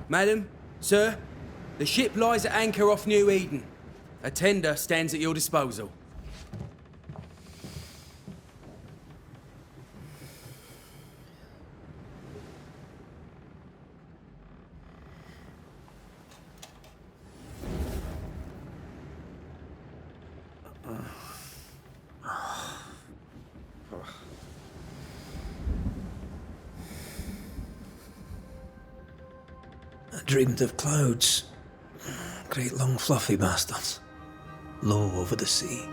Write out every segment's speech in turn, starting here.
Madam, sir, the ship lies at anchor off New Eden. A tender stands at your disposal. I dreamed of clouds. Great long fluffy bastards. Low over the sea.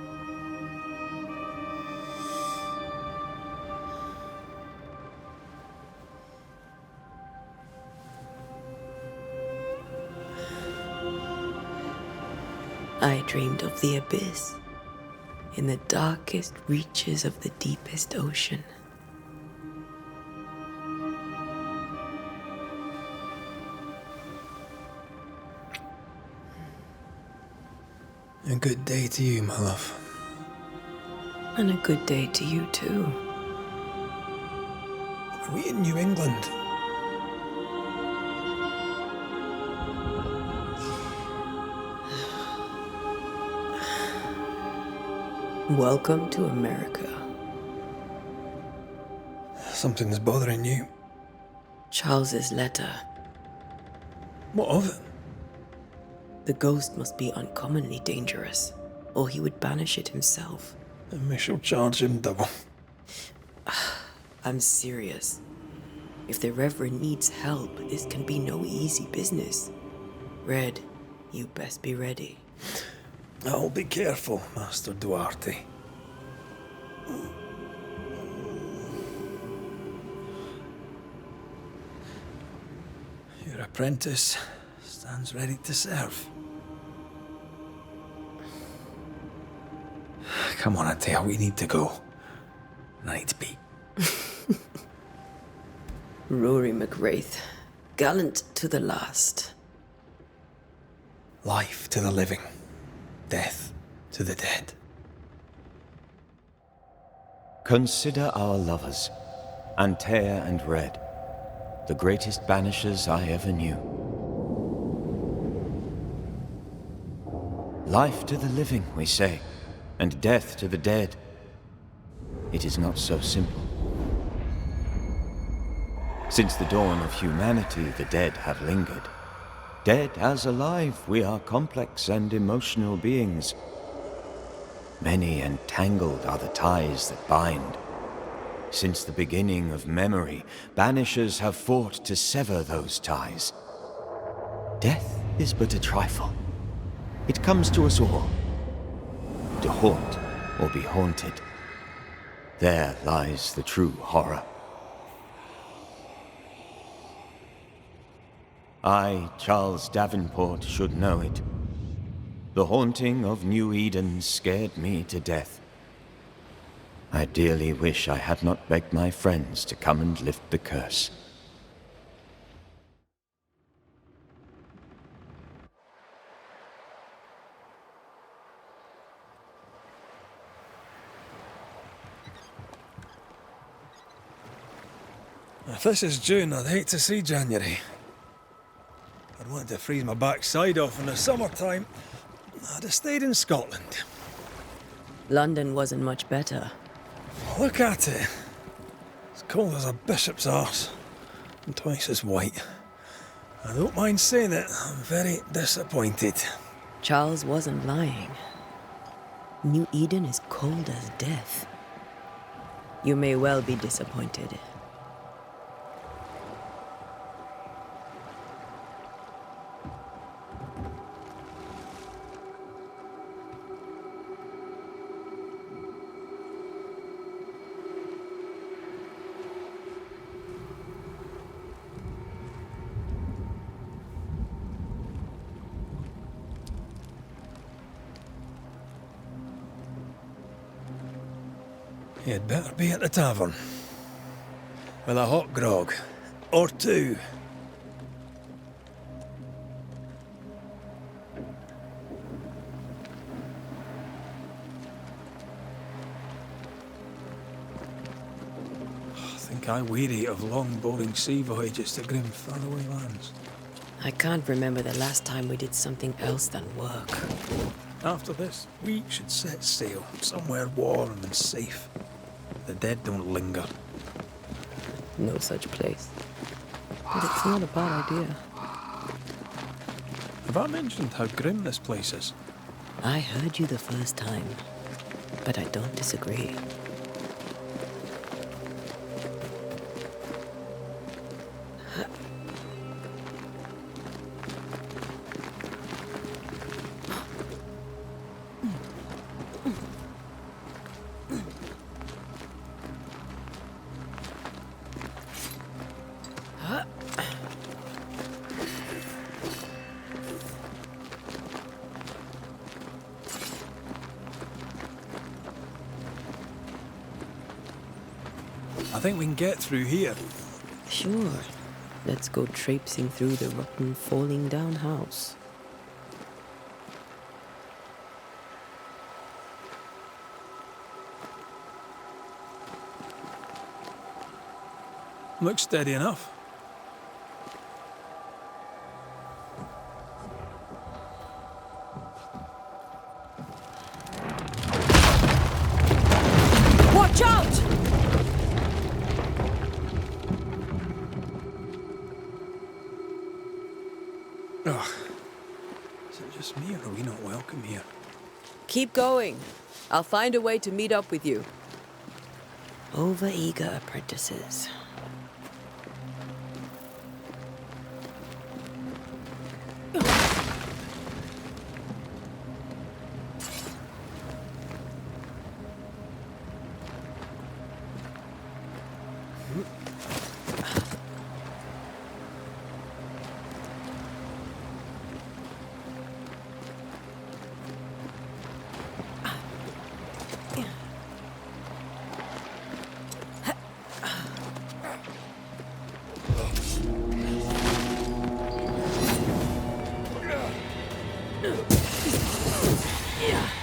I dreamed of the abyss, in the darkest reaches of the deepest ocean. A good day to you, my love. And a good day to you too. Are we in New England? Welcome to America. Something's bothering you. Charles's letter. What of it? The ghost must be uncommonly dangerous, or he would banish it himself. And we shall charge him double. I'm serious. If the Reverend needs help, this can be no easy business. Red, you best be ready. I'll be careful, Master Duarte. Your apprentice stands ready to serve. Come on, Atea, we need to go. Night beat. Rory McWraith, gallant to the last. Life to the living, death to the dead. Consider our lovers, Antea and Red, the greatest banishers I ever knew. Life to the living, we say, and death to the dead. It is not so simple. Since the dawn of humanity, the dead have lingered. Dead as alive, we are complex and emotional beings. Many and tangled are the ties that bind. Since the beginning of memory, banishers have fought to sever those ties. Death is but a trifle. It comes to us all. To haunt or be haunted. There lies the true horror. I, Charles Davenport, should know it. The haunting of New Eden scared me to death. I dearly wish I had not begged my friends to come and lift the curse. If this is June, I'd hate to see January. I'd want to freeze my backside off in the summertime. I'd have stayed in Scotland. London wasn't much better. Look at it. It's cold as a bishop's arse, and twice as white. I don't mind saying it, I'm very disappointed. Charles wasn't lying. New Eden is cold as death. You may well be disappointed. You'd better be at the tavern. With a hot grog. Or two. I think I weary of long, boring sea voyages to grim, faraway lands. I can't remember the last time we did something else than work. After this, we should set sail somewhere warm and safe. The dead don't linger. No such place. But it's not a bad idea. Have I mentioned how grim this place is? I heard you the first time, but I don't disagree. I think we can get through here. Sure. Let's go traipsing through the rotten, falling down house. Looks steady enough. Watch out! Ugh. Is it just me, or are we not welcome here? Keep going. I'll find a way to meet up with you. Over-eager apprentices.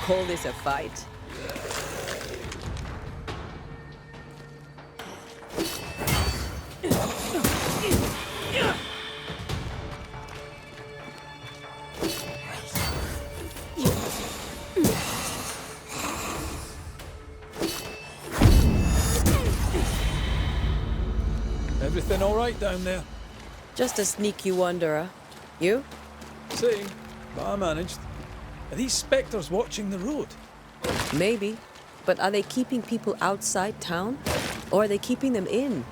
Call this a fight? Everything all right down there? Just a sneaky wanderer. You? Same, but I managed. Are these spectres watching the road? Maybe. But are they keeping people outside town? Or are they keeping them in?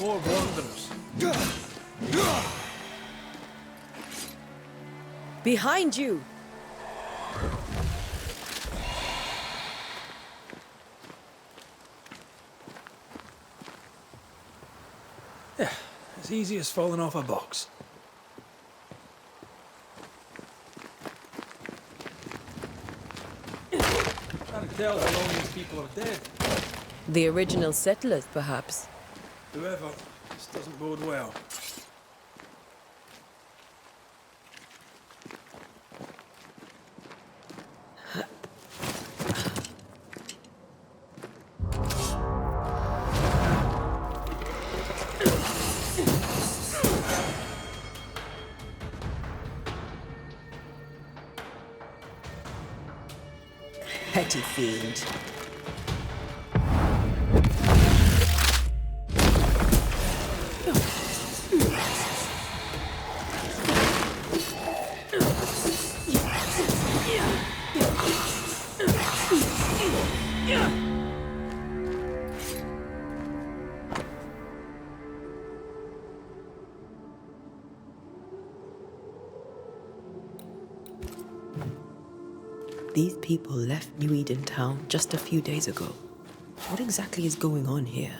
More wanderers. Behind you! Yeah, as easy as falling off a box. Can't tell how long these people are dead. The original settlers, perhaps. Whoever, this doesn't bode well. Petty fiend. These people left New Eden Town just a few days ago. What exactly is going on here?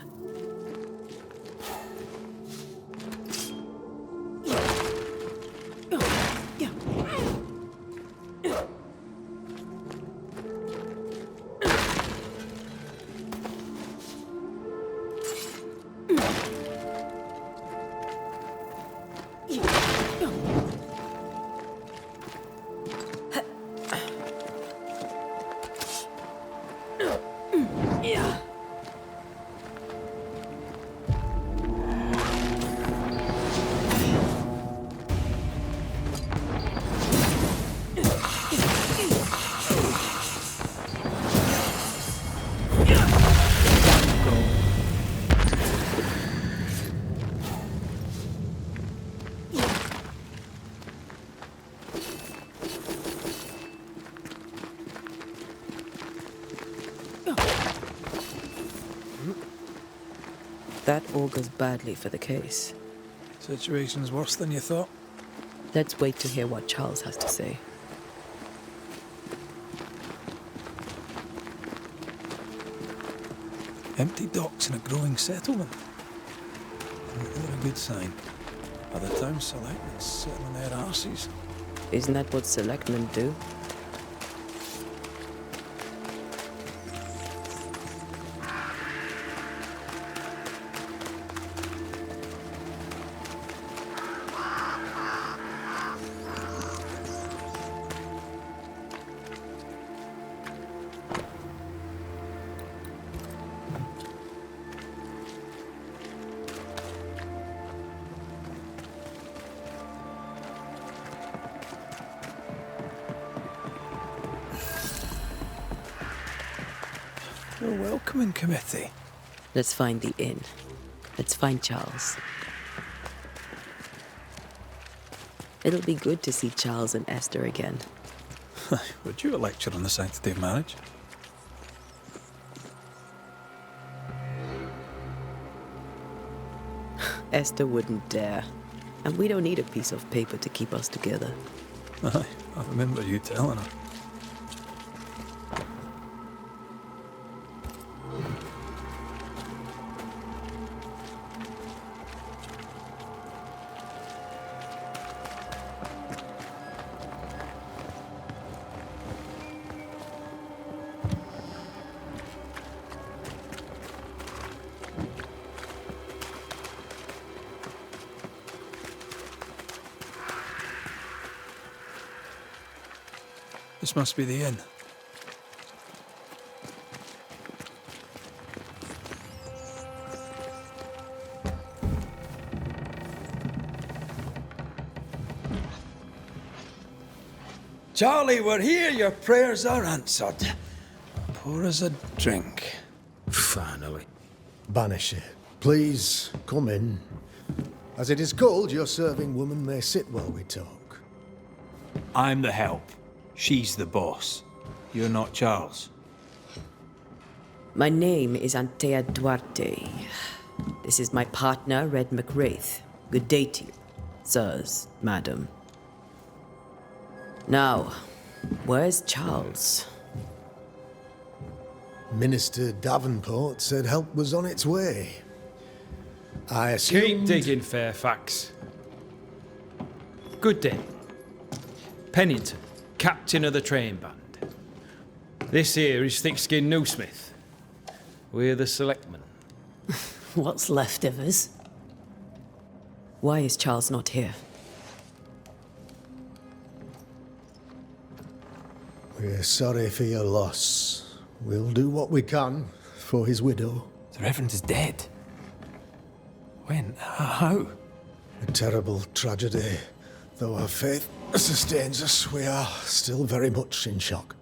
That augurs badly for the case. Situation's worse than you thought. Let's wait to hear what Charles has to say. Empty docks in a growing settlement. Never a good sign. Other towns selectmen sitting on their arses. Isn't that what selectmen do? A welcoming committee. Let's find the inn. Let's find Charles. It'll be good to see Charles and Esther again. Would you a lecture on the sanctity of marriage? Esther wouldn't dare. And we don't need a piece of paper to keep us together. Aye, I remember you telling her. This must be the inn. Charlie, we're here. Your prayers are answered. Pour us a drink. Finally. Banisher, please come in. As it is called, your serving woman may sit while we talk. I'm the help. She's the boss. You're not Charles. My name is Antea Duarte. This is my partner, Red McWraith. Good day to you, sirs, madam. Now, where's Charles? Minister Davenport said help was on its way. I assumed... Keep digging, Fairfax. Good day. Pennington, captain of the train band. This here is thick-skinned Newsmith. We're the selectmen. What's left of us? Why is Charles not here? We're sorry for your loss. We'll do what we can for his widow. The Reverend is dead. When? How? A terrible tragedy. Though our faith sustains us, we are still very much in shock.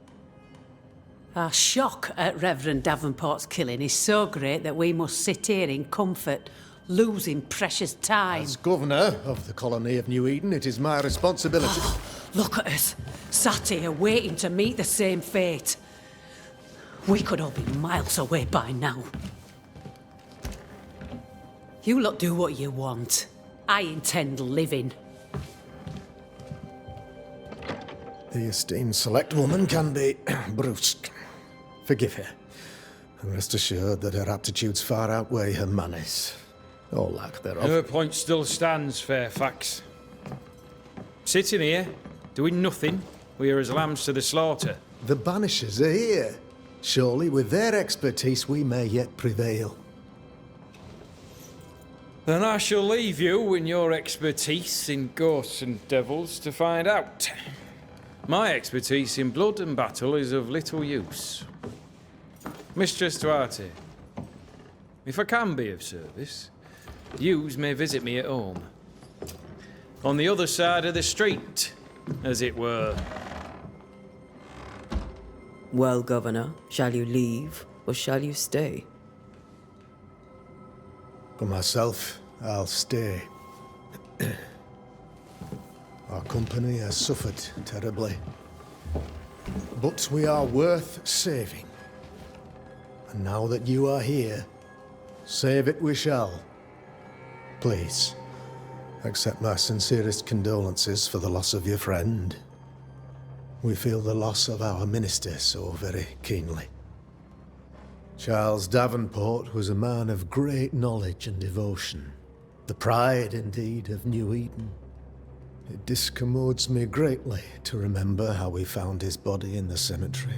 Our shock at Reverend Davenport's killing is so great that we must sit here in comfort, losing precious time. As governor of the colony of New Eden, it is my responsibility... Look at us, sat here waiting to meet the same fate. We could all be miles away by now. You lot do what you want. I intend living. The esteemed select woman can be brusque. Forgive her. And rest assured that her aptitudes far outweigh her manners. Or lack thereof. Her point still stands, Fairfax. Sitting here, doing nothing, we are as lambs to the slaughter. The Banishers are here. Surely with their expertise we may yet prevail. Then I shall leave you and your expertise in ghosts and devils to find out. My expertise in blood and battle is of little use. Mistress Duarte, if I can be of service, yous may visit me at home. On the other side of the street, as it were. Well, Governor, shall you leave or shall you stay? For myself, I'll stay. Our company has suffered terribly. But we are worth saving. And now that you are here, save it we shall. Please, accept my sincerest condolences for the loss of your friend. We feel the loss of our minister so very keenly. Charles Davenport was a man of great knowledge and devotion. The pride, indeed, of New Eden. It discommodes me greatly to remember how we found his body in the cemetery.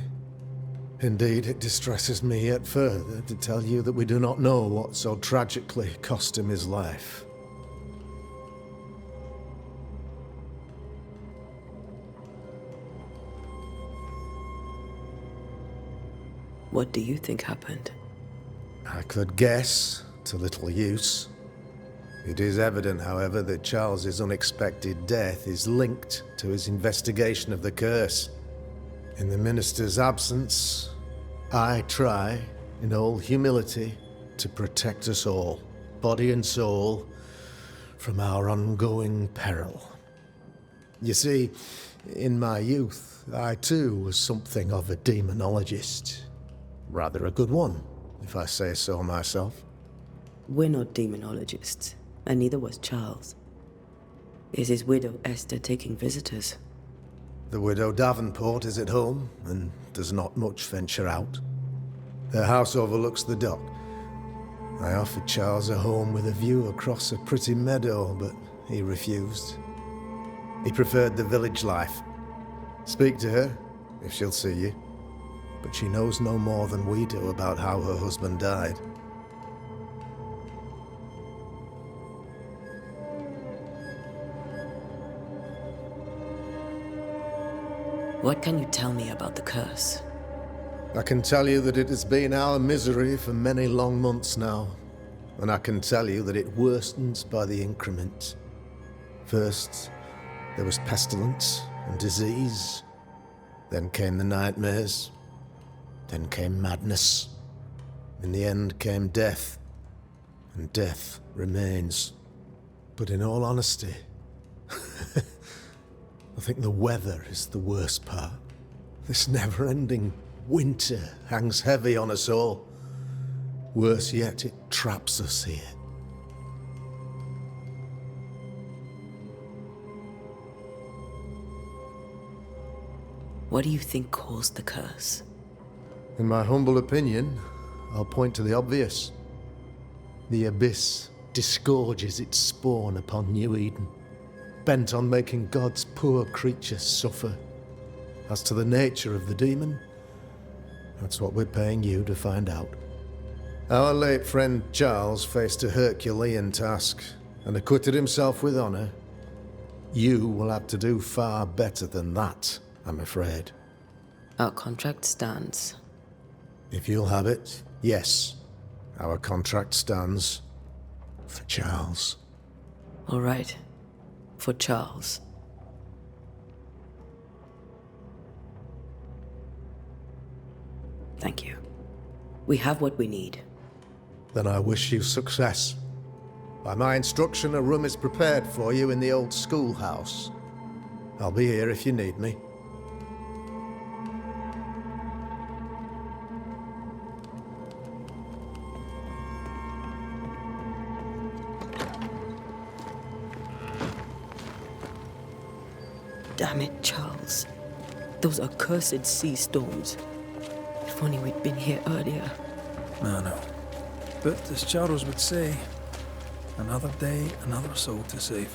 Indeed, it distresses me yet further to tell you that we do not know what so tragically cost him his life. What do you think happened? I could guess, to little use. It is evident, however, that Charles's unexpected death is linked to his investigation of the curse. In the minister's absence, I try, in all humility, to protect us all, body and soul, from our ongoing peril. You see, in my youth, I too was something of a demonologist. Rather a good one, if I say so myself. We're not demonologists, and neither was Charles. Is his widow Esther taking visitors? The widow Davenport is at home, and does not much venture out. Their house overlooks the dock. I offered Charles a home with a view across a pretty meadow, but he refused. He preferred the village life. Speak to her, if she'll see you. But she knows no more than we do about how her husband died. What can you tell me about the curse? I can tell you that it has been our misery for many long months now. And I can tell you that it worsens by the increment. First, there was pestilence and disease. Then came the nightmares. Then came madness. In the end came death. And death remains. But in all honesty, I think the weather is the worst part. This never-ending winter hangs heavy on us all. Worse yet, it traps us here. What do you think caused the curse? In my humble opinion, I'll point to the obvious. The abyss disgorges its spawn upon New Eden, bent on making God's poor creatures suffer. As to the nature of the demon, that's what we're paying you to find out. Our late friend Charles faced a Herculean task and acquitted himself with honor. You will have to do far better than that, I'm afraid. Our contract stands. If you'll have it, yes. Our contract stands for Charles. All right. For Charles. Thank you. We have what we need. Then I wish you success. By my instruction, a room is prepared for you in the old schoolhouse. I'll be here if you need me. Damn it, Charles. Those accursed sea storms. If only we'd been here earlier. I know. But as Charles would say, another day, another soul to save.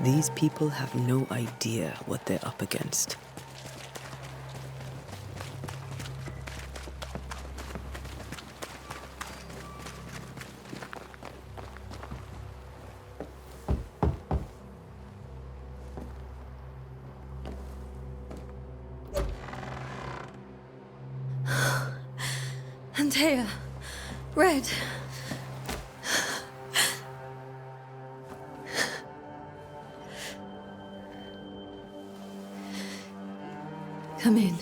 These people have no idea what they're up against. Antea, Red. Come in.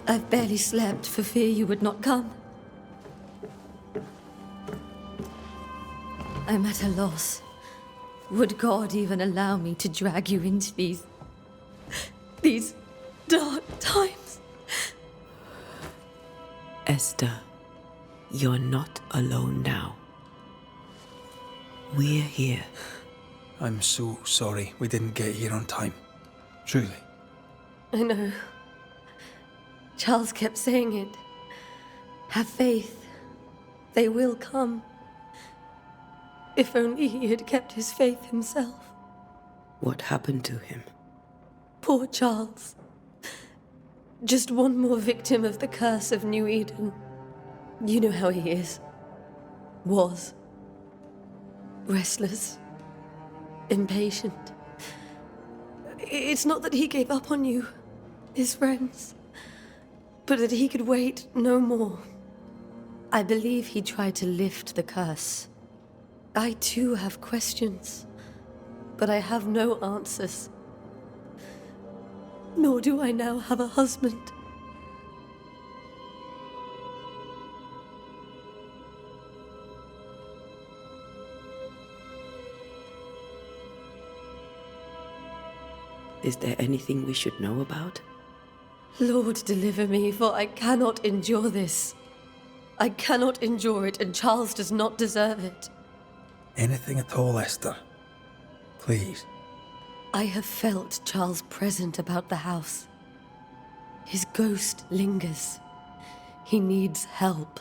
I've barely slept for fear you would not come. I'm at a loss. Would God even allow me to drag you into these dark times? Esther, you're not alone now. We're here. I'm so sorry we didn't get here on time. Truly. I know. Charles kept saying it. Have faith. They will come. If only he had kept his faith himself. What happened to him? Poor Charles. Just one more victim of the curse of New Eden. You know how he is. Was. Restless. Impatient. It's not that he gave up on you, his friends, but that he could wait no more. I believe he tried to lift the curse. I too have questions, but I have no answers. Nor do I now have a husband. Is there anything we should know about? Lord, deliver me, for I cannot endure this. I cannot endure it, and Charles does not deserve it. Anything at all, Esther. Please. I have felt Charles present about the house. His ghost lingers. He needs help.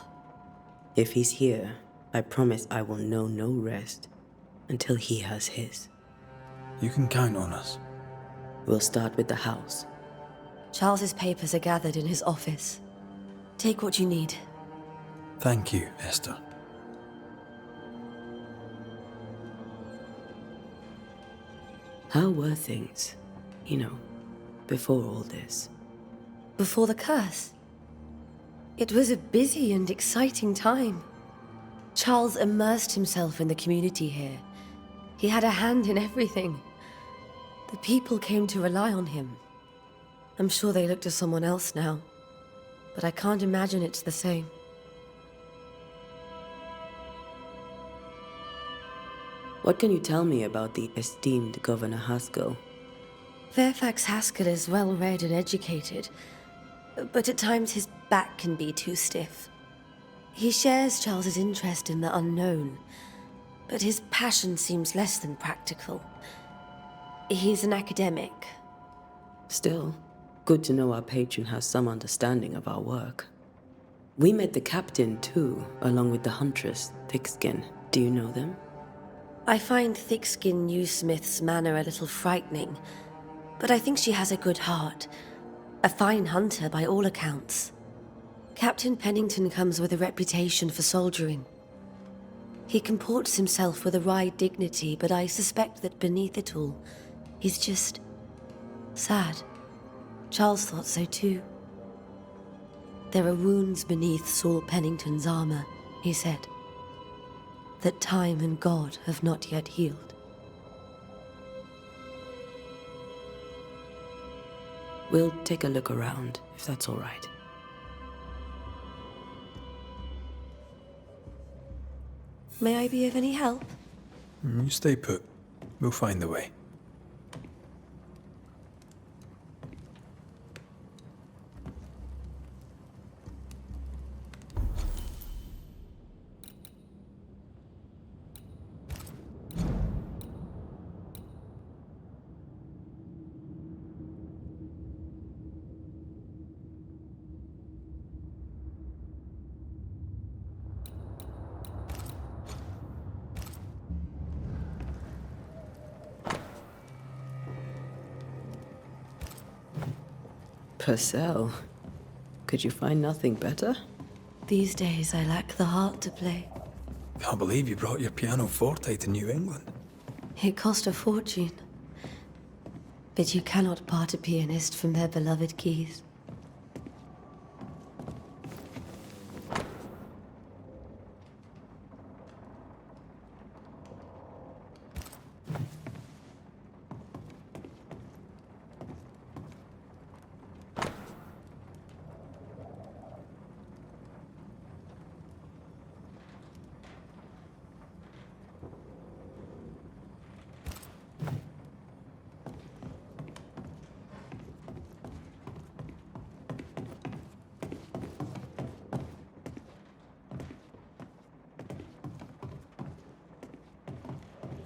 If he's here, I promise I will know no rest until he has his. You can count on us. We'll start with the house. Charles's papers are gathered in his office. Take what you need. Thank you, Esther. How were things, before all this? Before the curse? It was a busy and exciting time. Charles immersed himself in the community here. He had a hand in everything. The people came to rely on him. I'm sure they look to someone else now, but I can't imagine it's the same. What can you tell me about the esteemed Governor Haskell? Fairfax Haskell is well-read and educated, but at times his back can be too stiff. He shares Charles's interest in the unknown, but his passion seems less than practical. He's an academic. Still, good to know our patron has some understanding of our work. We met the captain too, along with the huntress, Thickskin. Do you know them? I find Thickskin Newsmith's manner a little frightening, but I think she has a good heart. A fine hunter by all accounts. Captain Pennington comes with a reputation for soldiering. He comports himself with a wry dignity, but I suspect that beneath it all, he's just sad. Charles thought so too. There are wounds beneath Saul Pennington's armor, he said, that time and God have not yet healed. We'll take a look around, if that's all right. May I be of any help? You stay put. We'll find the way. Purcell. Could you find nothing better? These days, I lack the heart to play. Can't believe you brought your pianoforte to New England. It cost a fortune. But you cannot part a pianist from their beloved keys.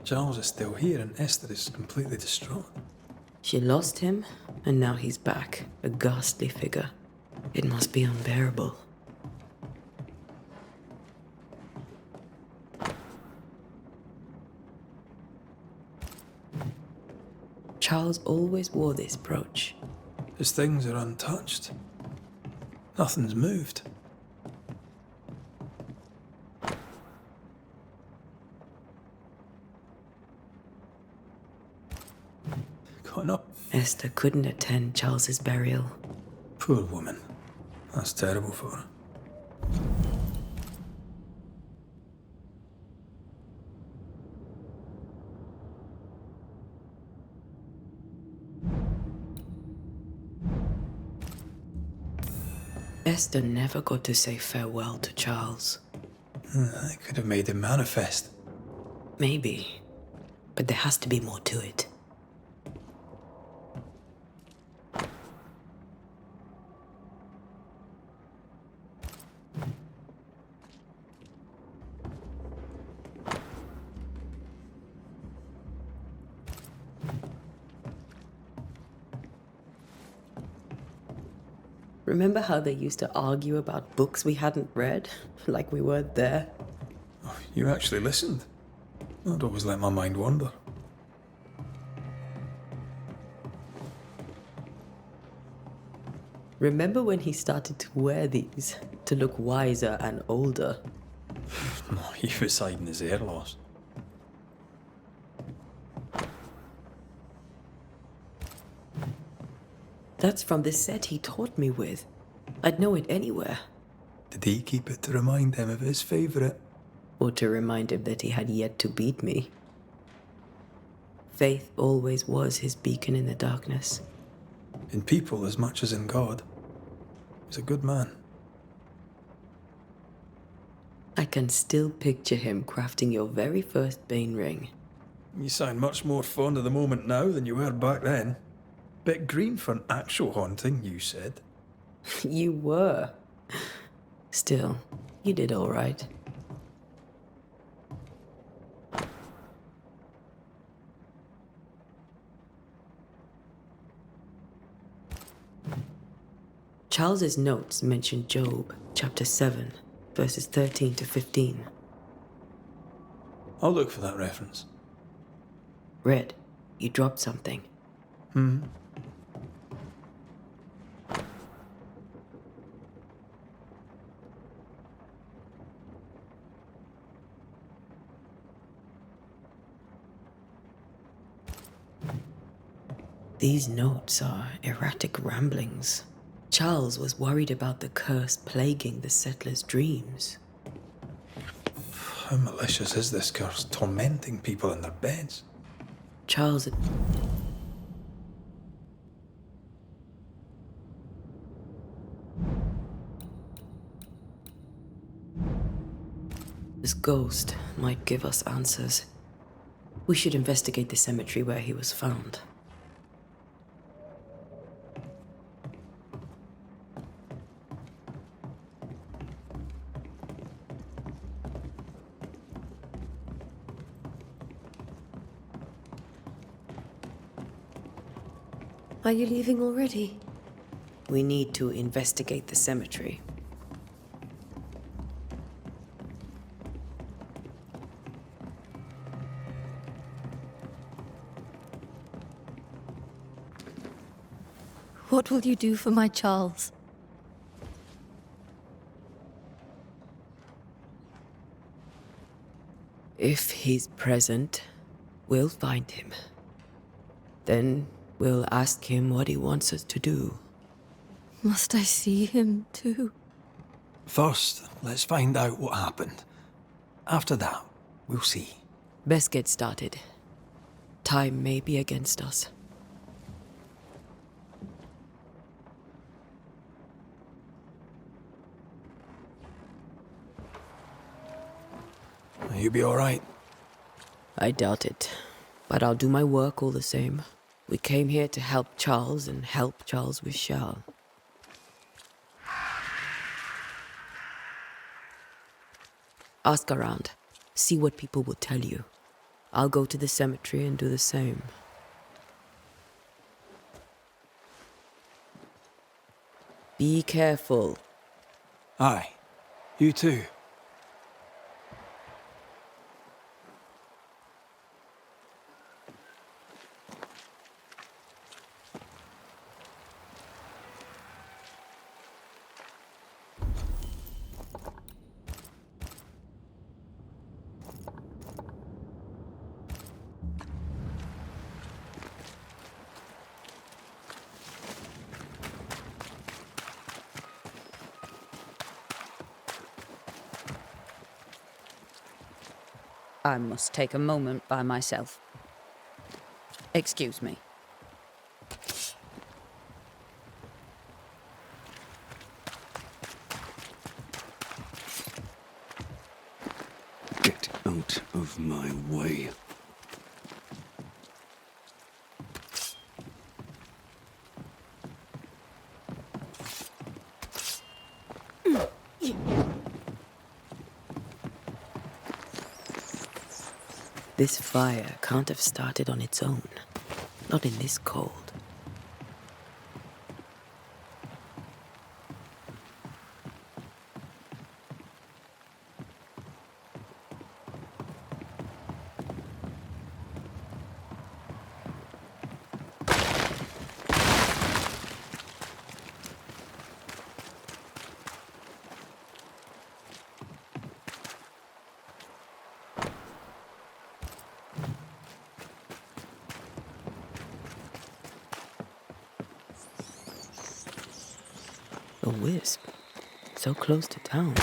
Charles is still here and Esther is completely distraught. She lost him, and now he's back, a ghastly figure. It must be unbearable. Charles always wore this brooch. His things are untouched. Nothing's moved. Got up. Esther couldn't attend Charles's burial. Poor woman. That's terrible for her. Esther never got to say farewell to Charles. I could have made him manifest. Maybe, but there has to be more to it. Remember how they used to argue about books we hadn't read? Like we weren't there? Oh, you actually listened. I'd always let my mind wander. Remember when he started to wear these to look wiser and older? No, he was hiding his hair loss. That's from the set he taught me with. I'd know it anywhere. Did he keep it to remind him of his favourite? Or to remind him that he had yet to beat me. Faith always was his beacon in the darkness. In people as much as in God. He's a good man. I can still picture him crafting your very first Bane ring. You sound much more fond of the moment now than you were back then. Bit green for an actual haunting, you said. You were. Still, you did all right. Charles's notes mention Job, chapter 7, verses 13 to 15. I'll look for that reference. Red, you dropped something. These notes are erratic ramblings. Charles was worried about the curse plaguing the settlers' dreams. How malicious is this curse, tormenting people in their beds? Charles... This ghost might give us answers. We should investigate the cemetery where he was found. Are you leaving already? We need to investigate the cemetery. What will you do for my Charles? If he's present, we'll find him. Then we'll ask him what he wants us to do. Must I see him too? First, let's find out what happened. After that, we'll see. Best get started. Time may be against us. You be all right? I doubt it, but I'll do my work all the same. We came here to help Charles, and help Charles we shall. Ask around. See what people will tell you. I'll go to the cemetery and do the same. Be careful. Aye. You too. I must take a moment by myself. Excuse me. Get out of my way. This fire can't have started on its own. Not in this cold. A wisp. So close to town.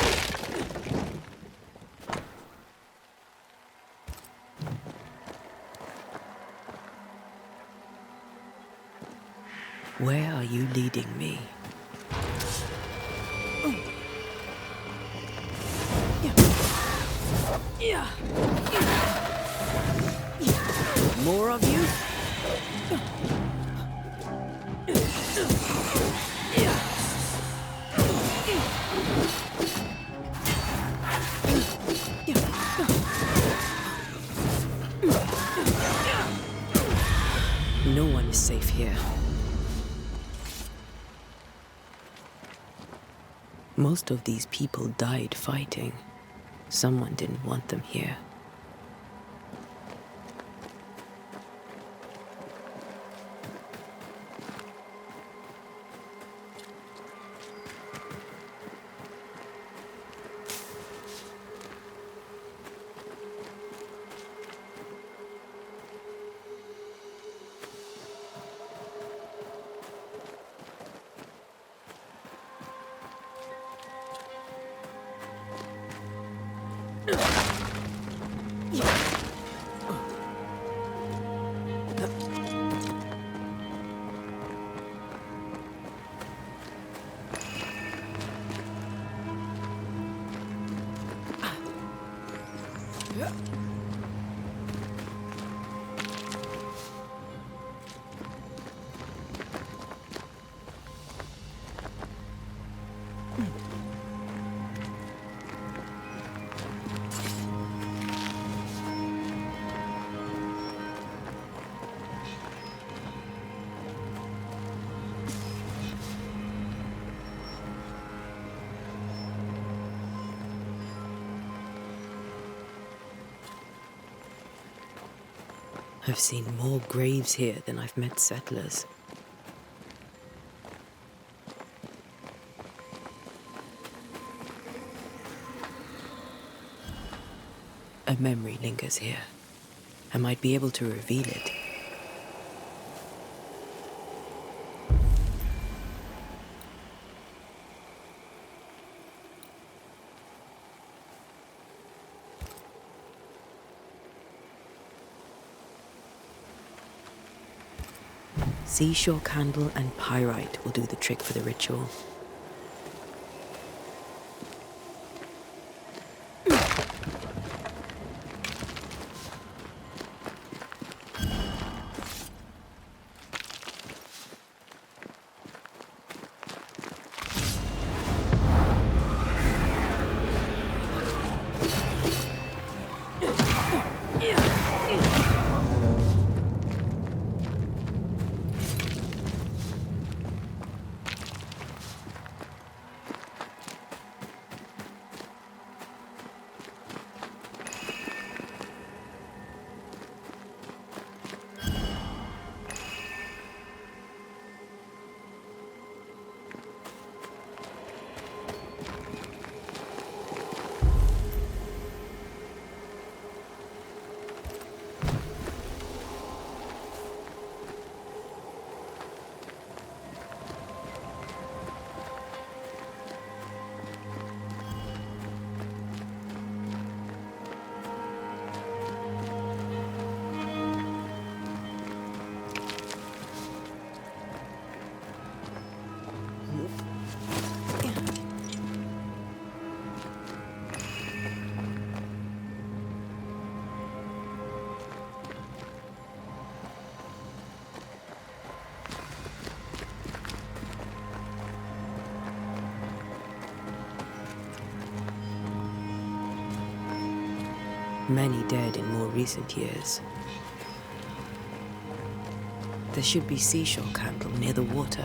Where are you leading me? More of you? No one is safe here. Most of these people died fighting. Someone didn't want them here. I've seen more graves here than I've met settlers. A memory lingers here. I might be able to reveal it. Seashore candle and pyrite will do the trick for the ritual. Many dead in more recent years. There should be seashore candle near the water.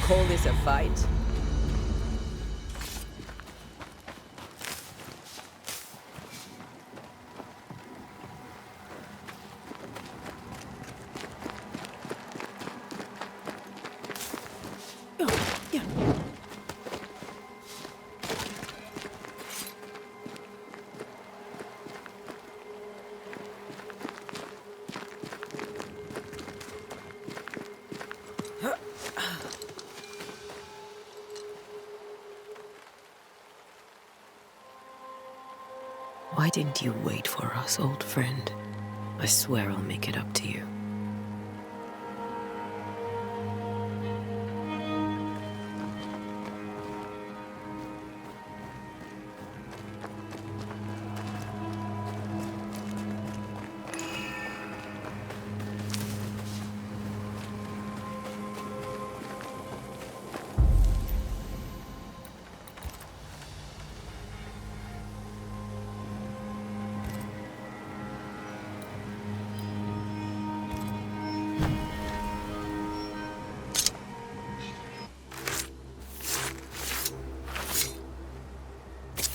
Call this a fight? Why didn't you wait for us, old friend? I swear I'll make it up to you.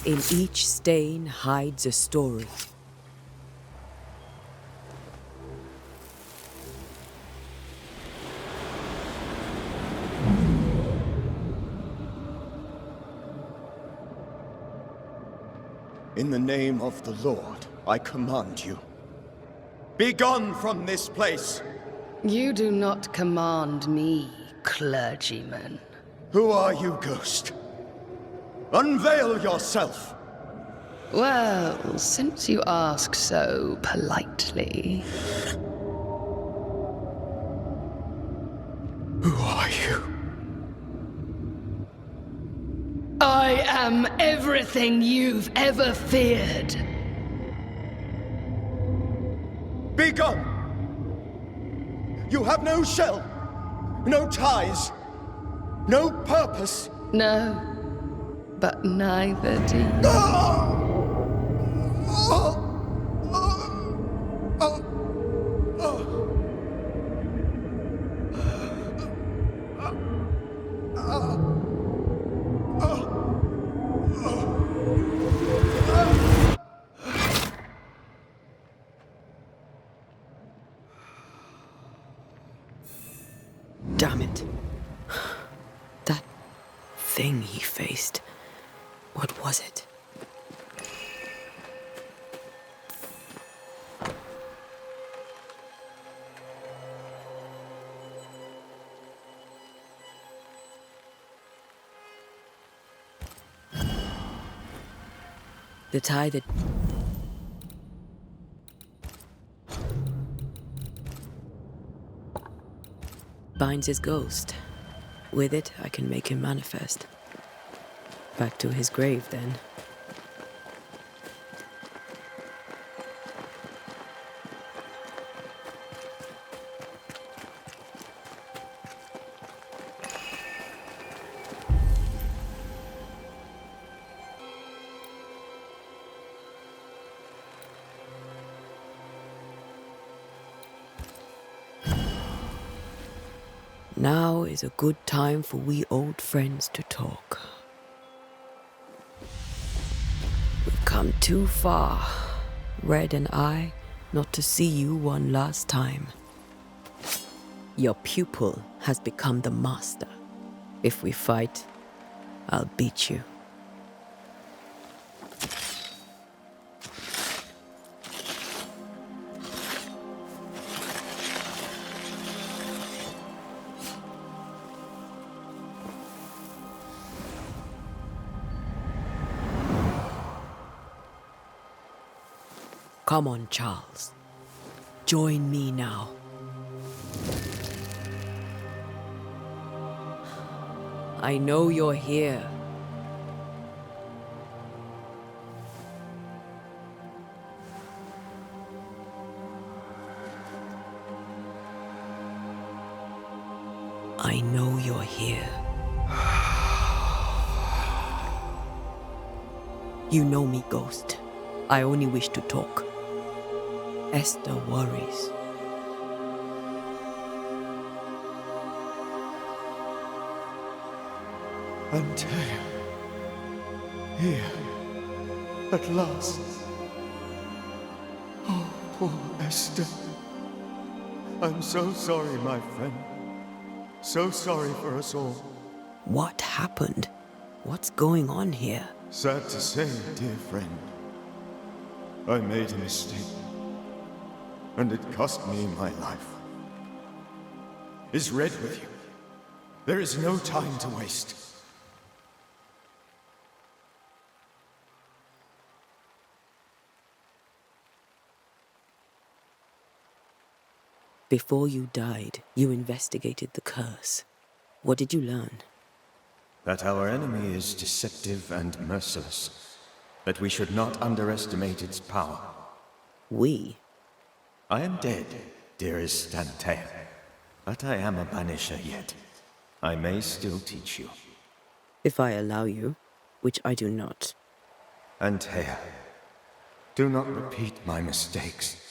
In each stain hides a story. In the name of the Lord, I command you. Be gone from this place! You do not command me, clergyman. Who are you, ghost? Unveil yourself! Well, since you ask so politely... Who are you? I am everything you've ever feared. Be gone! You have no shell, no ties, no purpose. No, but neither do you. Damn it. That thing he faced. What was it? The tie that binds his ghost. With it, I can make him manifest. Back to his grave, then. Now is a good time for we old friends to talk. We've come too far, Red and I, not to see you one last time. Your pupil has become the master. If we fight, I'll beat you. Come on, Charles. Join me now. I know you're here. I know you're here. You know me, Ghost. I only wish to talk. Esther worries. Antea, here, at last. Oh, poor Esther. I'm so sorry, my friend. So sorry for us all. What happened? What's going on here? Sad to say, dear friend, I made a mistake, and it cost me my life. Is Red with you? There is no time to waste. Before you died, you investigated the curse. What did you learn? That our enemy is deceptive and merciless. That we should not underestimate its power. We? I am dead, dearest Antea. But I am a banisher yet. I may still teach you. If I allow you, which I do not. Antea, do not repeat my mistakes.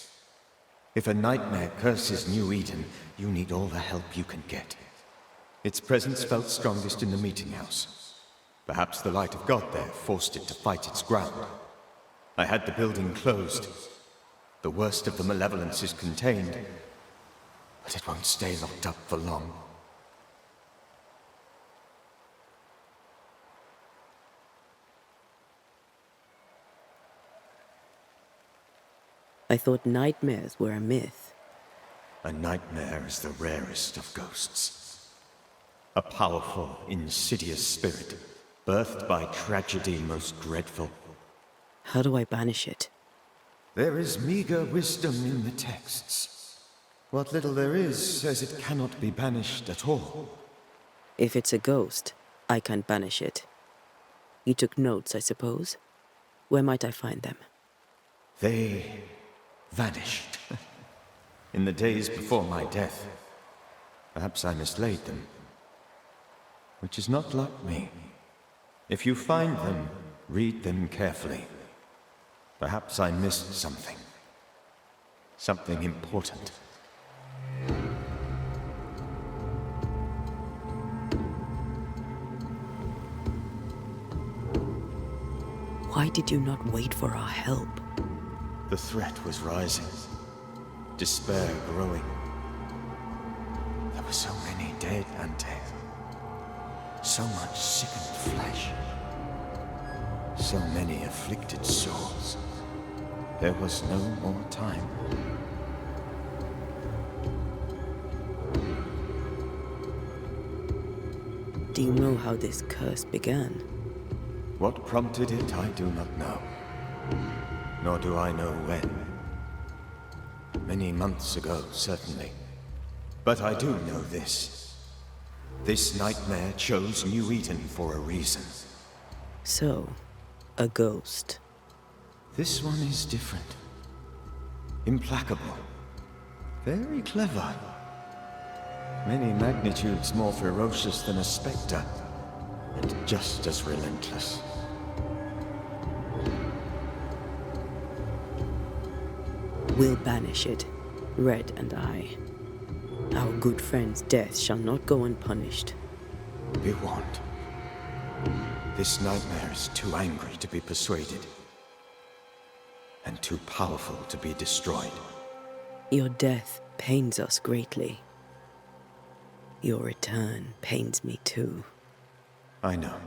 If a nightmare curses New Eden, you need all the help you can get. Its presence felt strongest in the meeting house. Perhaps the light of God there forced it to fight its ground. I had the building closed. The worst of the malevolence is contained, but it won't stay locked up for long. I thought nightmares were a myth. A nightmare is the rarest of ghosts. A powerful, insidious spirit, birthed by tragedy most dreadful. How do I banish it? There is meager wisdom in the texts. What little there is says it cannot be banished at all. If it's a ghost, I can't banish it. You took notes, I suppose? Where might I find them? They vanished. In the days before my death. Perhaps I mislaid them. Which is not like me. If you find them, read them carefully. Perhaps I missed something. Something important. Why did you not wait for our help? The threat was rising. Despair growing. There were so many dead Ante. So much sickened flesh. So many afflicted souls. There was no more time. Do you know how this curse began? What prompted it, I do not know. Nor do I know when. Many months ago, certainly. But I do know this. This nightmare chose New Eden for a reason. So, a ghost. This one is different. Implacable. Very clever. Many magnitudes more ferocious than a spectre. And just as relentless. We'll banish it, Red and I. Our good friend's death shall not go unpunished. Be warned. This nightmare is too angry to be persuaded. And too powerful to be destroyed. Your death pains us greatly. Your return pains me too. I know.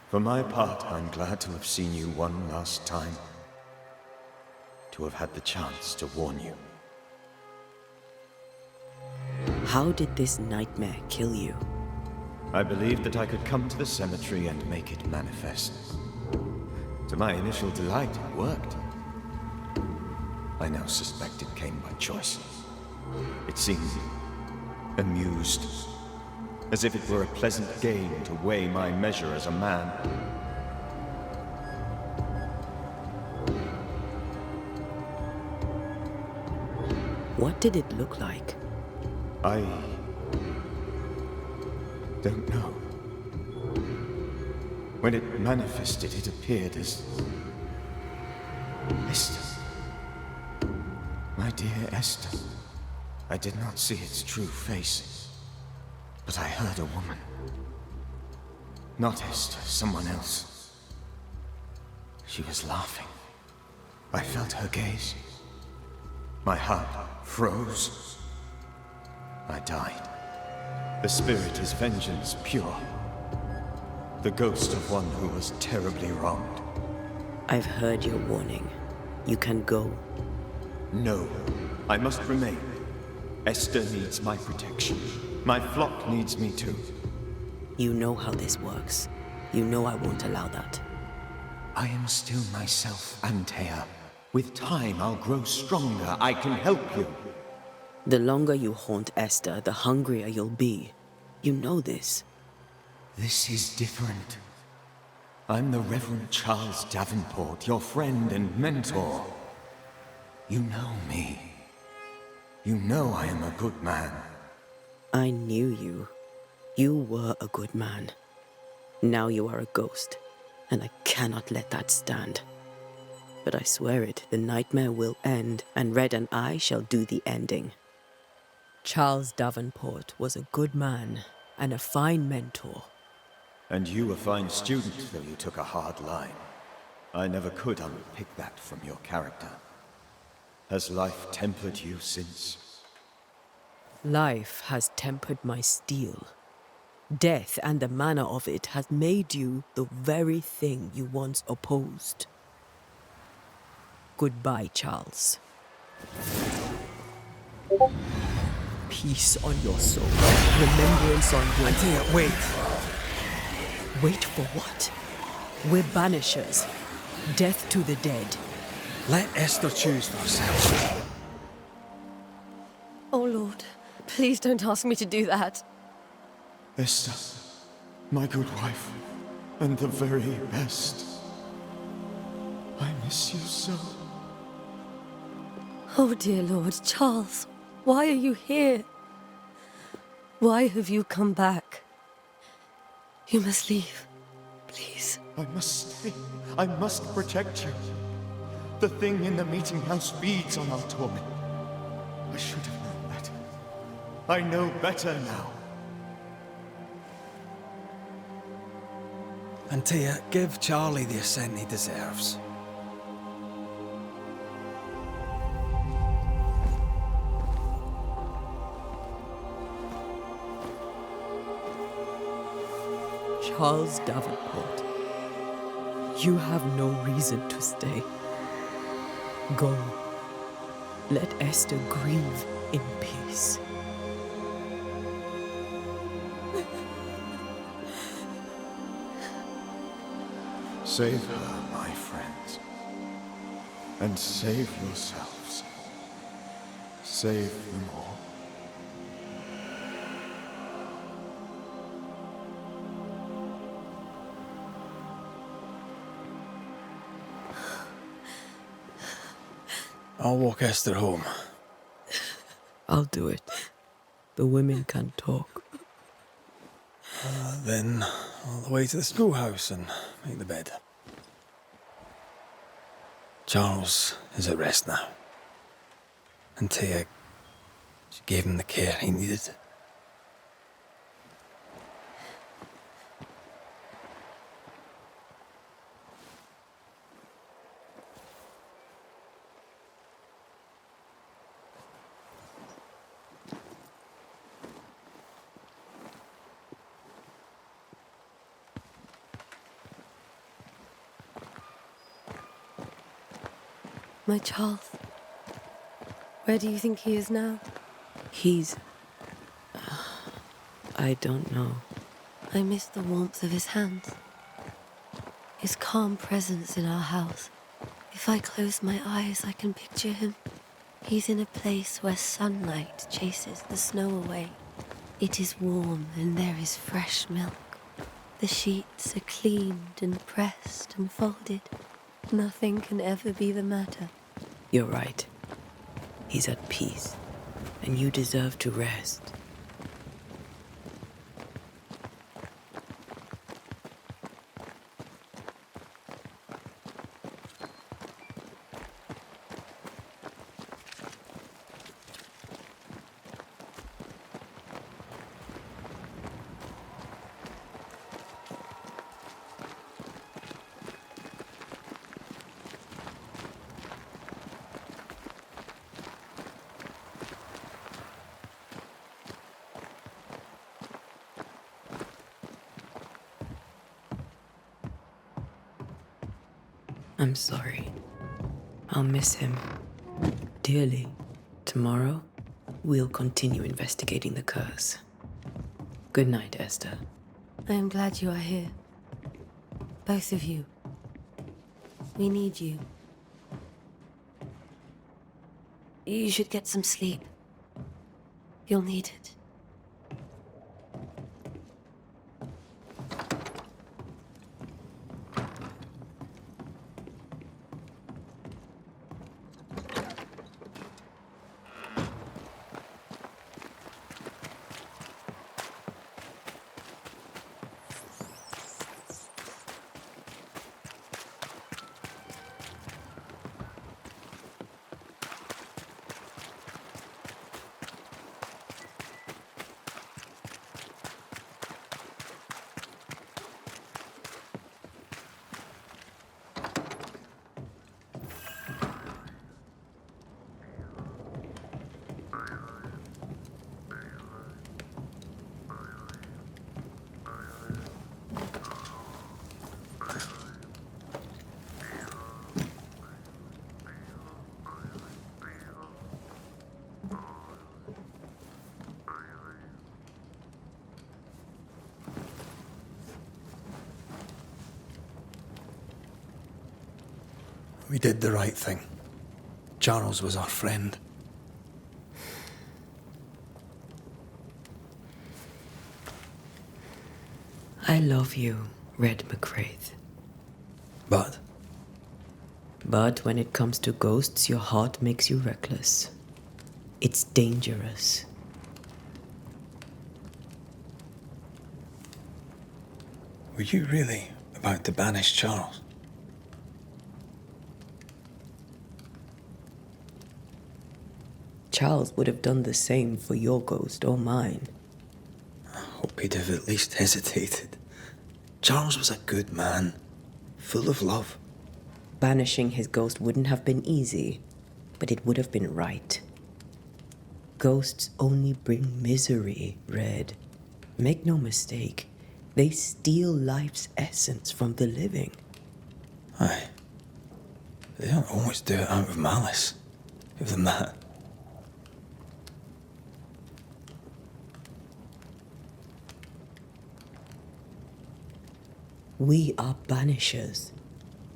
For my part, I'm glad to have seen you one last time. To have had the chance to warn you. How did this nightmare kill you? I believed that I could come to the cemetery and make it manifest. To my initial delight, it worked. I now suspect it came by choice. It seemed amused, as if it were a pleasant game to weigh my measure as a man. What did it look like? I don't know. When it manifested, it appeared as Esther. My dear Esther. I did not see its true face, but I heard a woman. Not Esther, someone else. She was laughing. I felt her gaze. My heart froze. I died. The spirit is vengeance pure. The ghost of one who was terribly wronged. I've heard your warning. You can go. No, I must remain. Esther needs my protection. My flock needs me too. You know how this works. You know I won't allow that. I am still myself, Antea. With time, I'll grow stronger. I can help you. The longer you haunt Esther, the hungrier you'll be. You know this. This is different. I'm the Reverend Charles Davenport, your friend and mentor. You know me. You know I am a good man. I knew you. You were a good man. Now you are a ghost, and I cannot let that stand. But I swear it, the nightmare will end, and Red and I shall do the ending. Charles Davenport was a good man and a fine mentor. And you a fine student, though you took a hard line. I never could unpick that from your character. Has life tempered you since? Life has tempered my steel. Death and the manner of it has made you the very thing you once opposed. Goodbye, Charles. Peace on your soul. Remembrance on your... Antea, wait. Wait for what? We're banishers. Death to the dead. Let Esther choose for herself. Oh, Lord. Please don't ask me to do that. Esther, my good wife, and the very best. I miss you so. Oh, dear Lord, Charles, why are you here? Why have you come back? You must leave. Please. I must stay. I must protect you. The thing in the meeting house feeds on our torment. I should have known better. I know better now. Antea, give Charlie the ascent he deserves. Charles Davenport, you have no reason to stay. Go. Let Esther grieve in peace. Save her, my friends. And save yourselves. Save them all. I'll walk Esther home. I'll do it. The women can talk. Then all the way to the schoolhouse and make the bed. Charles is at rest now. Antea, she gave him the care he needed. My Charles. Where do you think he is now? He's... I don't know. I miss the warmth of his hands. His calm presence in our house. If I close my eyes, I can picture him. He's in a place where sunlight chases the snow away. It is warm and there is fresh milk. The sheets are cleaned and pressed and folded. Nothing can ever be the matter. You're right. He's at peace, and you deserve to rest. I'm sorry. I'll miss him dearly. Tomorrow, we'll continue investigating the curse. Good night, Esther. I am glad you are here. Both of you. We need you. You should get some sleep. You'll need it. We did the right thing. Charles was our friend. I love you, Red McCraith. But? But when it comes to ghosts, your heart makes you reckless. It's dangerous. Were you really About to banish Charles. Charles would have done the same for your ghost or mine. I hope he'd have at least hesitated. Charles was a good man, full of love. Banishing his ghost wouldn't have been easy, but it would have been right. Ghosts only bring misery, Red. Make no mistake, they steal life's essence from the living. Aye. They don't always do it out of malice. Give them that. We are banishers.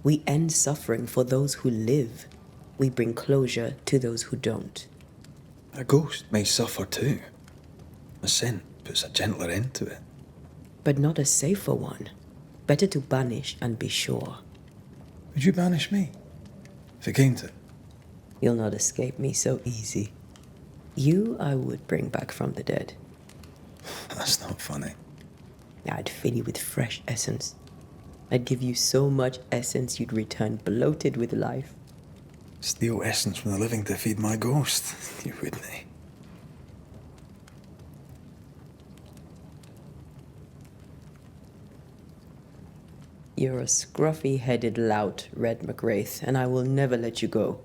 We end suffering for those who live. We bring closure to those who don't. A ghost may suffer too. A sin puts a gentler end to it. But not a safer one. Better to banish and be sure. Would you banish me? If it came to it? You'll not escape me so easy. You I would bring back from the dead. That's not funny. I'd fill you with fresh essence. I'd give you so much essence you'd return bloated with life. Steal essence from the living to feed my ghost. You wouldn't, eh? You're a scruffy-headed lout, Red McWraith, and I will never let you go.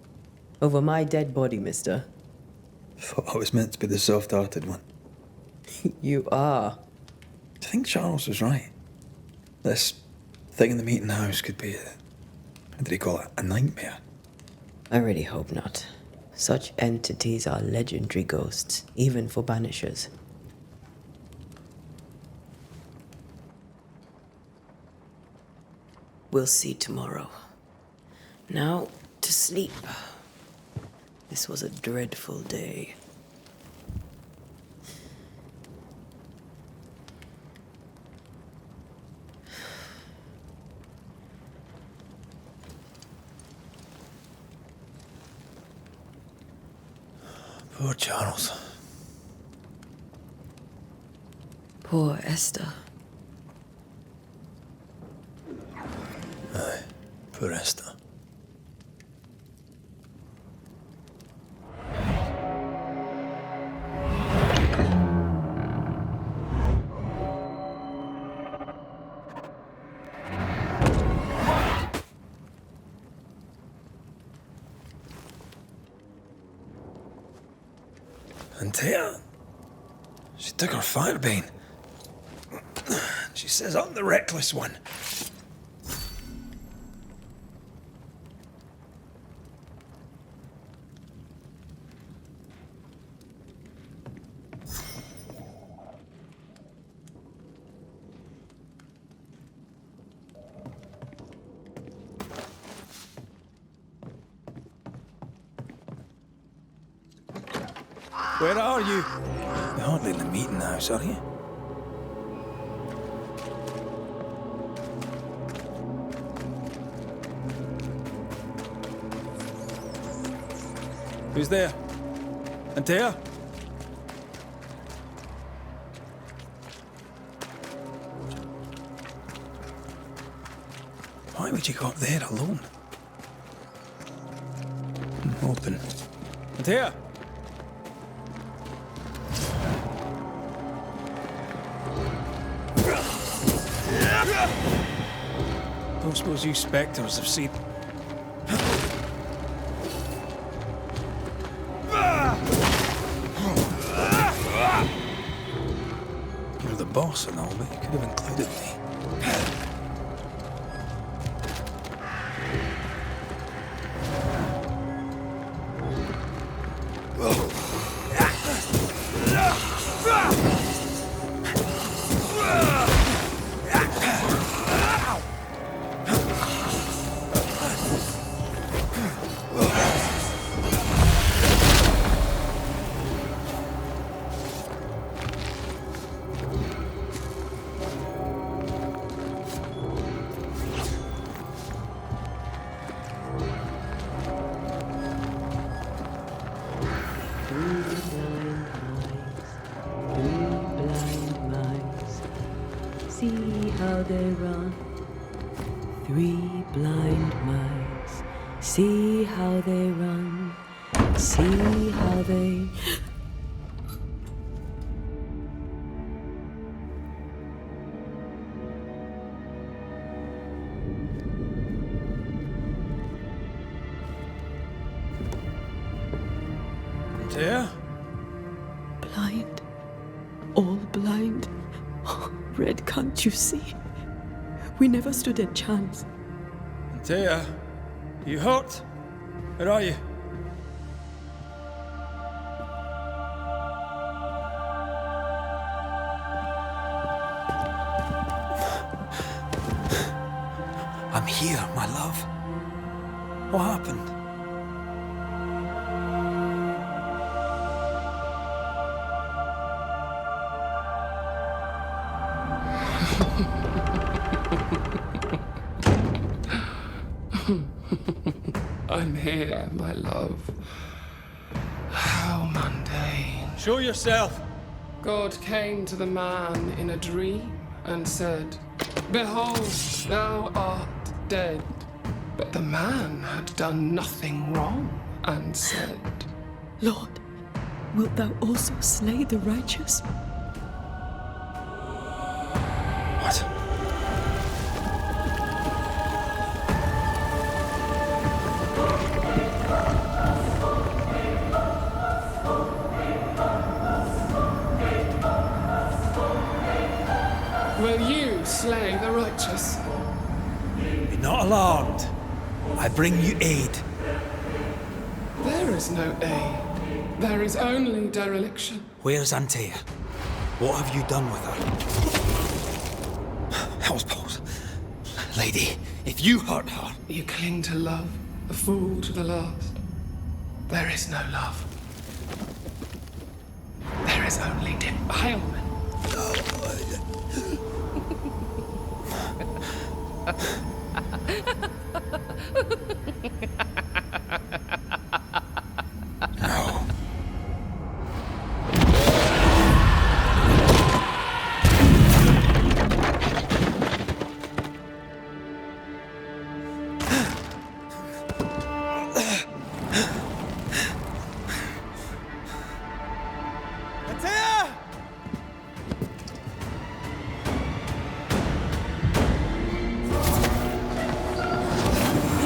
Over my dead body, mister. Thought I was meant to be the soft-hearted one. You are. Do you think Charles was right? This thing in the meeting house could be how did he call it? A nightmare? I really hope not. Such entities are legendary ghosts, even for banishers. We'll see tomorrow. Now, to sleep. This was a dreadful day. Poor Charles. Poor Esther. Aye, poor Esther. And Taya, she took her firebane. She says I'm the reckless one. Where are you? You're hardly in the meeting house, are you? Who's there? Antea? Why would you go up there alone? Open. Antea? Don't suppose you spectres have seen... You're the boss and all, but you could have included me. See how they run, Three blind mice, see how they run, see how they... There? Blind. All blind. Oh, Red, can't you see? We never stood a chance. Antea, you hurt? Where are you? I'm here, my love. What happened? I'm here, my love. How mundane. Show yourself. God came to the man in a dream and said, "Behold, thou art dead." But the man had done nothing wrong and said, Lord, wilt thou also slay the righteous? What? "Will you slay the righteous?" Be not alarmed. I bring you aid. There is no aid. There is only dereliction. Where's Antea? What have you done with her? Hellsballs. Lady, if you hurt her... You cling to love, a fool to the last. There is no love. There is only defilement. No.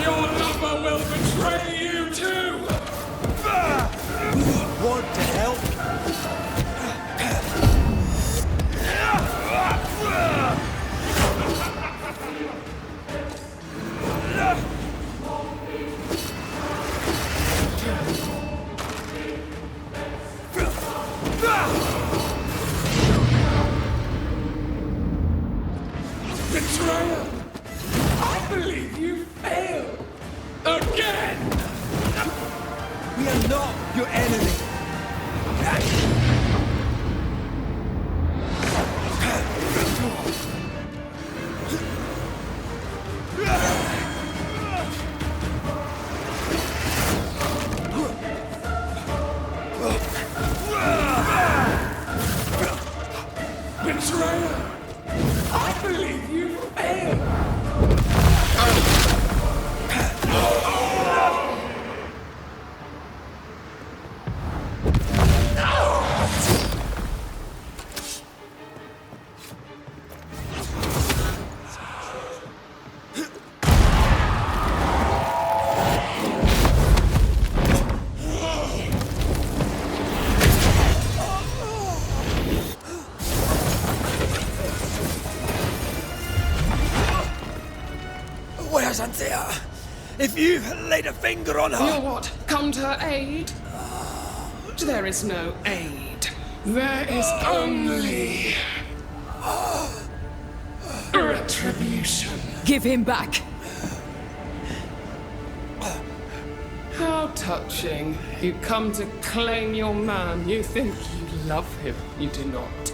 Your lover will betray you too! Want to help? Betrayer! I believe you failed! Again! We are not your enemy. Betrayer! I believe you failed! Where's Antea? If you've laid a finger on her... You'll what? Come to her aid? There is no aid. There is only... retribution. Give him back! How touching. You come to claim your man. You think you love him. You do not.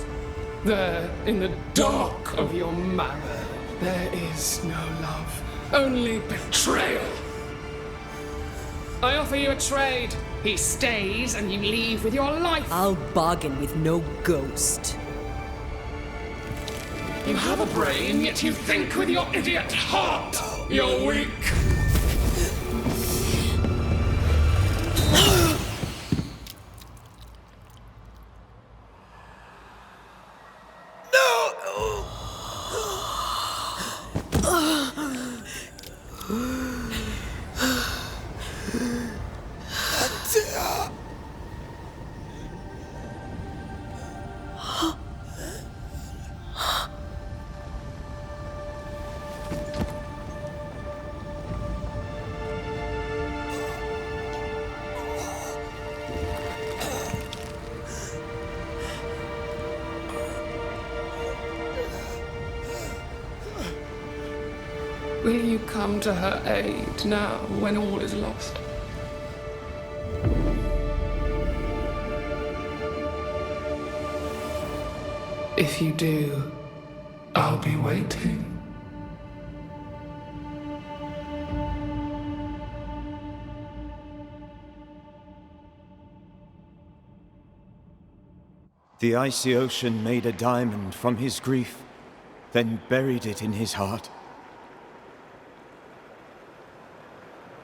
There, in the dark of your marrow, there is no love. Only betrayal. I offer you a trade. He stays and you leave with your life. I'll bargain with no ghost. You have a brain, yet you think with your idiot heart. You're weak. Will you come to her aid now, when all is lost? If you do, I'll be waiting. The icy ocean made a diamond from his grief, then buried it in his heart.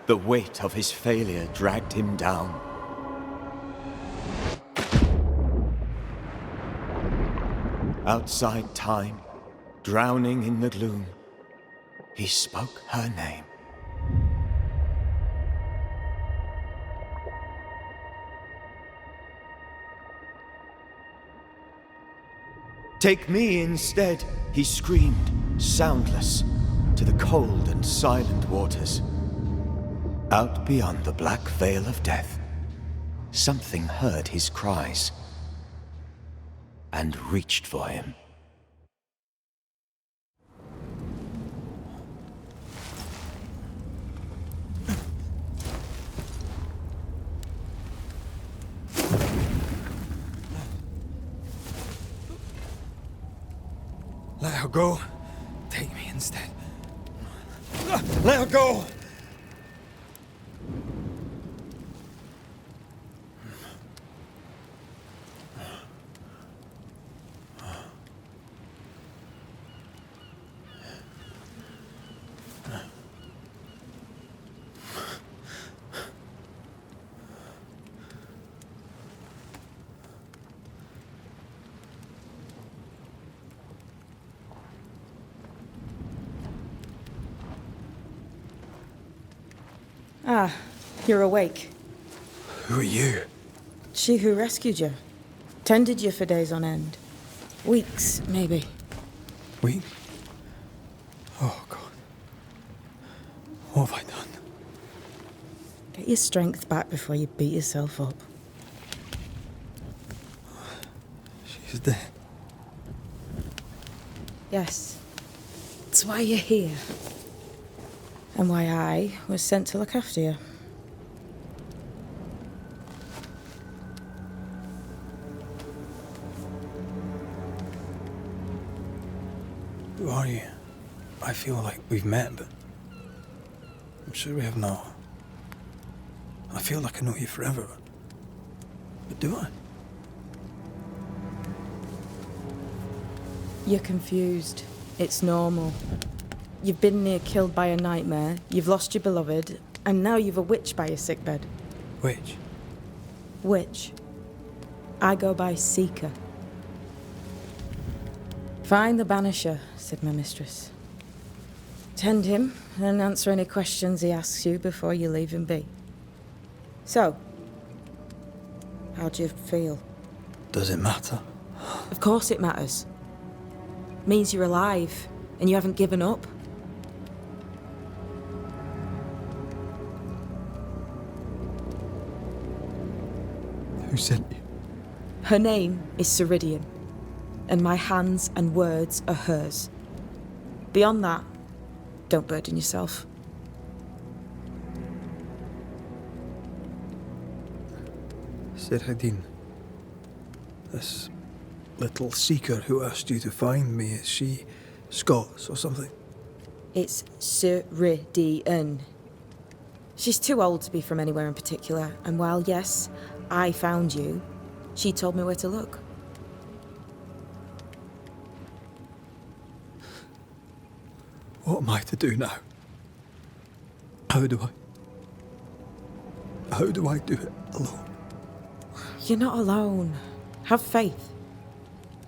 The weight of his failure dragged him down. Outside time, drowning in the gloom, he spoke her name. Take me instead, he screamed, soundless, to the cold and silent waters. Out beyond the black veil of death, something heard his cries and reached for him. Let her go. Take me instead. Let her go! Ah, you're awake. Who are you? She who rescued you. Tended you for days on end. Weeks, maybe. Weeks? Oh, God. What have I done? Get your strength back before you beat yourself up. She's dead. Yes. That's why you're here. And why I was sent to look after you. Who are you? I feel like we've met, but I'm sure we have not. I feel like I know you forever, but do I? You're confused. It's normal. You've been near killed by a nightmare, you've lost your beloved, and now you've a witch by your sickbed. Witch? Witch. I go by Seeker. Find the Banisher, said my mistress. Tend him, and answer any questions he asks you before you leave him be. So, how do you feel? Does it matter? Of course it matters. Means you're alive, and you haven't given up. Who sent you? Her name is Ceridian, and my hands and words are hers. Beyond that, don't burden yourself. Ceridian. This little seeker who asked you to find me, is she Scots or something? It's Ceridian. She's too old to be from anywhere in particular, and while, yes, I found you, she told me where to look. What am I to do now? How do I do it alone? You're not alone. Have faith.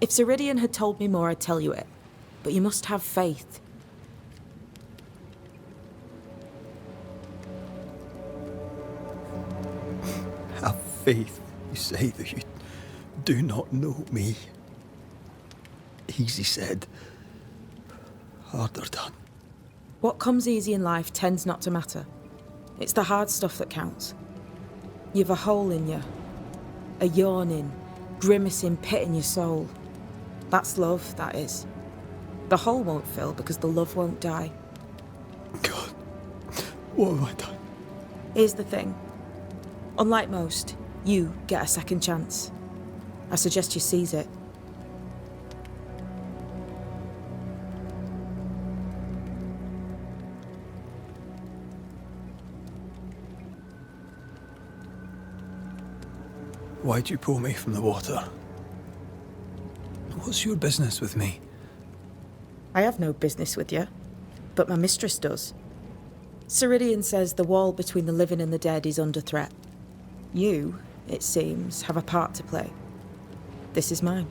If Ceridian had told me more, I'd tell you it. But you must have faith. Have faith. You say that you do not know me. Easy said. Harder done. What comes easy in life tends not to matter. It's the hard stuff that counts. You've a hole in you. A yawning, grimacing pit in your soul. That's love, that is. The hole won't fill because the love won't die. God, what have I done? Here's the thing. Unlike most, you get a second chance. I suggest you seize it. Why'd you pull me from the water? What's your business with me? I have no business with you, but my mistress does. Ceridian says the wall between the living and the dead is under threat. You, it seems, have a part to play. This is mine.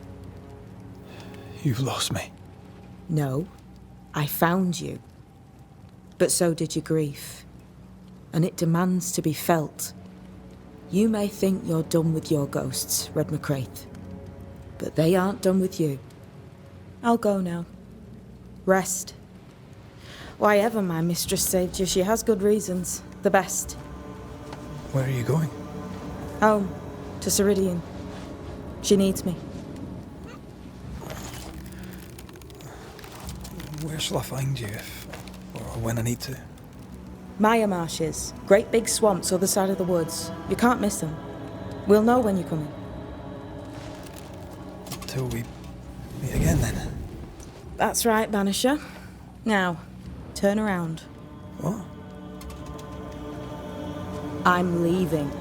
You've lost me. No, I found you. But so did your grief. And it demands to be felt. You may think you're done with your ghosts, Red McCraith. But they aren't done with you. I'll go now. Rest. Why ever my mistress saved you, she has good reasons. The best. Where are you going? Home. To Ceridian. She needs me. Where shall I find you if, or when I need to? Maya marshes. Great big swamps other side of the woods. You can't miss them. We'll know when you're coming. Until we meet again then. That's right, Banisher. Now, turn around. What? I'm leaving.